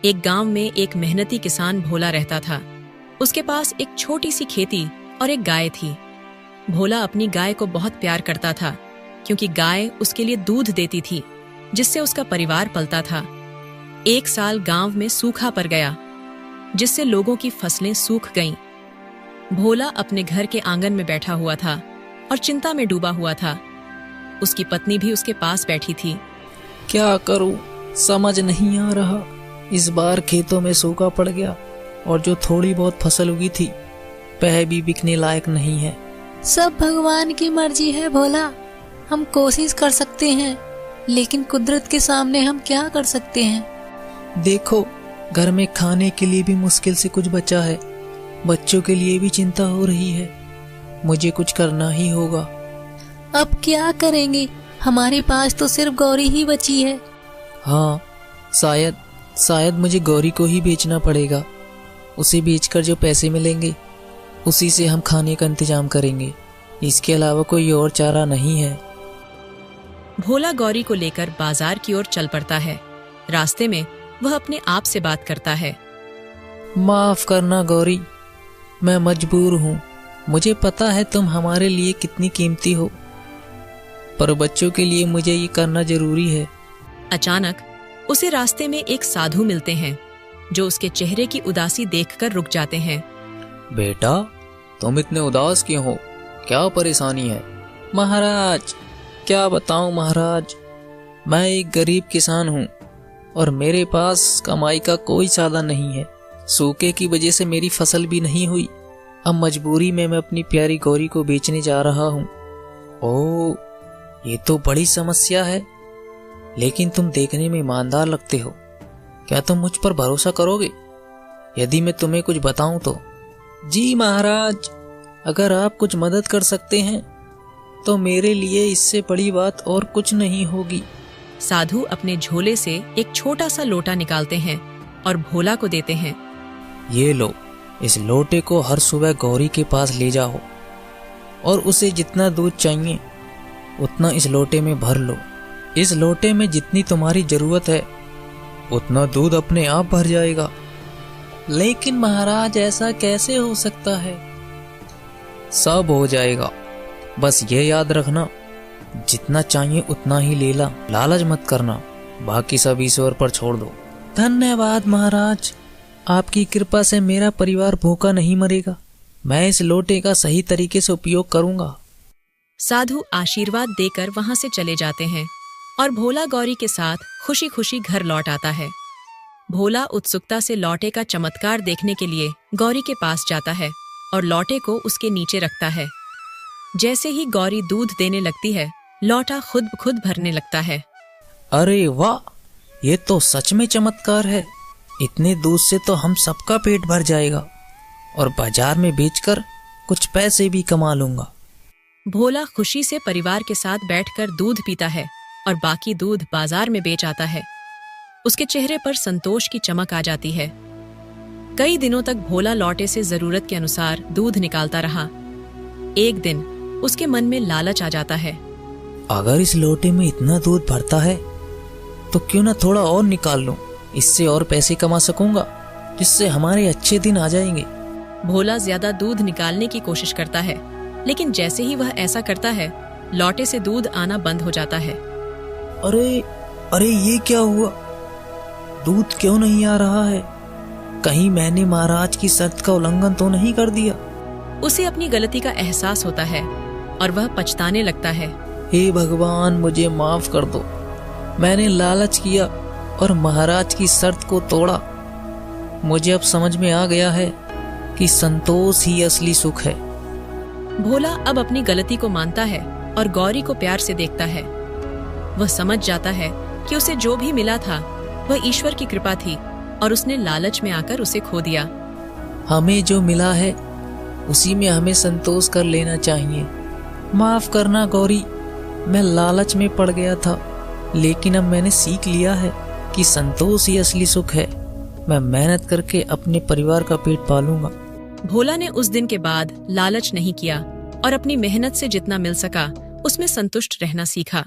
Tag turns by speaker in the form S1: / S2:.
S1: एक गांव में एक मेहनती किसान भोला रहता था। उसके पास एक छोटी सी खेती और एक गाय थी। भोला अपनी गाय को बहुत प्यार करता था, क्योंकि गाय उसके लिए दूध देती थी, जिससे उसका परिवार पलता था। एक साल गांव में सूखा पड़ गया, जिससे लोगों की फसलें सूख गईं। भोला अपने घर के आंगन में बैठा हुआ था और चिंता में डूबा हुआ था। उसकी पत्नी भी उसके पास बैठी थी।
S2: क्या करूं, समझ नहीं आ रहा। इस बार खेतों में सूखा पड़ गया और जो थोड़ी बहुत फसल उगी थी वह भी बिकने लायक नहीं है।
S3: सब भगवान की मर्जी है भोला। हम कोशिश कर सकते हैं, लेकिन कुदरत के सामने हम क्या कर सकते हैं।
S2: देखो, घर में खाने के लिए भी मुश्किल से कुछ बचा है। बच्चों के लिए भी चिंता हो रही है। मुझे कुछ करना ही होगा।
S3: अब क्या करेंगे? हमारे पास तो सिर्फ गौरी ही बची है।
S2: हाँ, शायद मुझे गौरी को ही बेचना पड़ेगा। उसे बेचकर जो पैसे मिलेंगे उसी से हम खाने का इंतजाम करेंगे। इसके अलावा कोई और चारा नहीं है।
S1: भोला गौरी को लेकर बाजार की ओर चल पड़ता है। रास्ते में वह अपने आप से बात करता है।
S2: माफ करना गौरी, मैं मजबूर हूँ। मुझे पता है तुम हमारे लिए कितनी कीमती हो, पर बच्चों के लिए मुझे ये करना जरूरी है।
S1: अचानक उसे रास्ते में एक साधु मिलते हैं, जो उसके चेहरे की उदासी देखकर रुक जाते हैं।
S2: बेटा, तुम इतने उदास क्यों हो? क्या परेशानी है? महाराज, क्या बताऊं महाराज, मैं एक गरीब किसान हूँ और मेरे पास कमाई का कोई साधन नहीं है। सूखे की वजह से मेरी फसल भी नहीं हुई। अब मजबूरी में मैं अपनी प्यारी गौरी को बेचने जा रहा हूँ। ओह, ये तो बड़ी समस्या है। लेकिन तुम देखने में ईमानदार लगते हो। क्या तुम मुझ पर भरोसा करोगे यदि मैं तुम्हें कुछ बताऊं तो? जी महाराज, अगर आप कुछ मदद कर सकते हैं तो मेरे लिए इससे बड़ी बात और कुछ नहीं होगी।
S1: साधु अपने झोले से एक छोटा सा लोटा निकालते हैं और भोला को देते हैं।
S2: ये लो, इस लोटे को हर सुबह गौरी के पास ले जाओ और उसे जितना दूध चाहिए उतना इस लोटे में भर लो। इस लोटे में जितनी तुम्हारी जरूरत है उतना दूध अपने आप भर जाएगा। लेकिन महाराज, ऐसा कैसे हो सकता है? सब हो जाएगा, बस ये याद रखना, जितना चाहिए उतना ही ले ला। लालच मत करना, बाकी सब ईश्वर पर छोड़ दो। धन्यवाद महाराज, आपकी कृपा से मेरा परिवार भूखा नहीं मरेगा। मैं इस लोटे का सही तरीके से उपयोग करूंगा।
S1: साधु आशीर्वाद देकर वहां से चले जाते हैं और भोला गौरी के साथ खुशी खुशी घर लौट आता है। भोला उत्सुकता से लौटे का चमत्कार देखने के लिए गौरी के पास जाता है और लौटे को उसके नीचे रखता है। जैसे ही गौरी दूध देने लगती है, लौटा खुद ब खुद भरने लगता है।
S2: अरे वाह, ये तो सच में चमत्कार है। इतने दूध से तो हम सबका पेट भर जाएगा और बाजार में बेचकर कुछ पैसे भी कमा लूंगा।
S1: भोला खुशी से परिवार के साथ बैठकर दूध पीता है और बाकी दूध बाजार में बेच आता है। उसके चेहरे पर संतोष की चमक आ जाती है। कई दिनों तक भोला लौटे से जरूरत के अनुसार दूध निकालता रहा। एक दिन उसके मन में लालच आ जाता है।
S2: अगर इस लोटे में इतना दूध भरता है तो क्यों ना थोड़ा और निकाल लूं, इससे और पैसे कमा सकूंगा, जिससे हमारे अच्छे दिन आ जाएंगे।
S1: भोला ज्यादा दूध निकालने की कोशिश करता है, लेकिन जैसे ही वह ऐसा करता है, लौटे से दूध आना बंद हो जाता है।
S2: अरे ये क्या हुआ? दूध क्यों नहीं आ रहा है? कहीं मैंने महाराज की शर्त का उल्लंघन तो नहीं कर दिया?
S1: उसे अपनी गलती का एहसास होता है और वह पछताने लगता है।
S2: हे भगवान, मुझे माफ कर दो। मैंने लालच किया और महाराज की शर्त को तोड़ा। मुझे अब समझ में आ गया है कि संतोष ही असली सुख है।
S1: भोला अब अपनी गलती को मानता है और गौरी को प्यार से देखता है। वह समझ जाता है कि उसे जो भी मिला था वह ईश्वर की कृपा थी और उसने लालच में आकर उसे खो दिया।
S2: हमें जो मिला है उसी में हमें संतोष कर लेना चाहिए। माफ करना गौरी, मैं लालच में पड़ गया था, लेकिन अब मैंने सीख लिया है कि संतोष ही असली सुख है। मैं मेहनत करके अपने परिवार का पेट पालूंगा।
S1: भोला ने उस दिन के बाद लालच नहीं किया और अपनी मेहनत से जितना मिल सका उसमें संतुष्ट रहना सीखा।